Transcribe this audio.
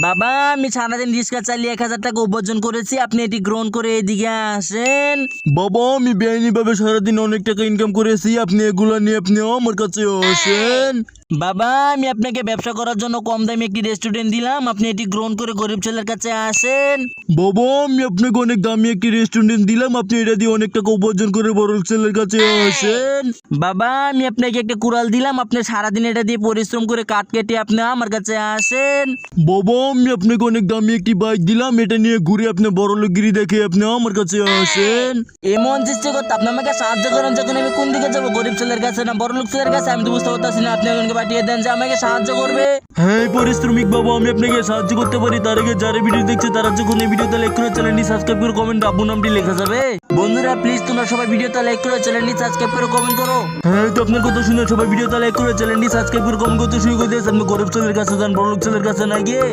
বাবা আমি সারাদিন রিক্সা চালিয়ে 1,000 টাকা উপার্জন করেছি, আপনি এটি গ্রহণ করে এদিকে আসেন। বাবা আমি বেআইনি ভাবে সারাদিন অনেক টাকা ইনকাম করেছি, আপনি এগুলা নিয়ে আপনি আমার কাছে আসেন। বাবা আমি আপনাকে ব্যবসা করার জন্য কম দামে একটি রেস্টুরেন্ট দিলাম, আপনি এটি গ্রহণ করে গরিব ছেলের কাছে আসেন। বাবা আমি আপনাকে অনেক দামি একটি রেস্টুরেন্ট দিলাম, আপনি এটা দিয়ে অনেক টাকা উপার্জন করে বড় ছেলের কাছে আসেন। বাবা আমি আপনাকে একটা কুড়াল দিলাম, আপনি সারাদিন এটা দিয়ে পরিশ্রম করে কাঠ কেটে আপনি আমার কাছে আসেন। বাবা আমি আপনাকে অনেক দামি একটি বাইক দিলাম, এটা নিয়ে ঘুরে আপনি বড় লোকগিরি দেখে আপনি আমার কাছে আসেন। এমন চেষ্টা করতে আপনি আমাকে সাহায্য করেন, যখন আমি কোন দিকে যাবো, গরিব ছেলের কাছে না বড় লোক ছেলের কাছে, আমি তো বুঝতে পারতেছি না। আপনি আমাকে পাঠিয়ে দেন যে আমাকে সাহায্য করবে। হ্যাঁ পরিশ্রমিক বাবা, আমি আপনাকে সাহায্য করতে পারি। তার আগে যারা ভিডিও দেখছে তারা যখন এই ভিডিওতে লাইক করে চ্যানেলটি সাবস্ক্রাইব করে কমেন্ট আব্বু নামটি লেখা যাবে। বন্ধুরা প্লিজ তোমরা সবাই ভিডিওতে লাইক করে চ্যানেলটি সাবস্ক্রাইব করে কমেন্ট করো। হ্যাঁ তো আপনার কথা শুনে সবাই ভিডিওতে লাইক করে চ্যানেলটি সাবস্ক্রাইব করে কমেন্ট করতে শুরু করে দিয়েছে। আপনি গরিব ছেলের কাছে যান, বড় লোক ছেলের কাছে না গিয়ে।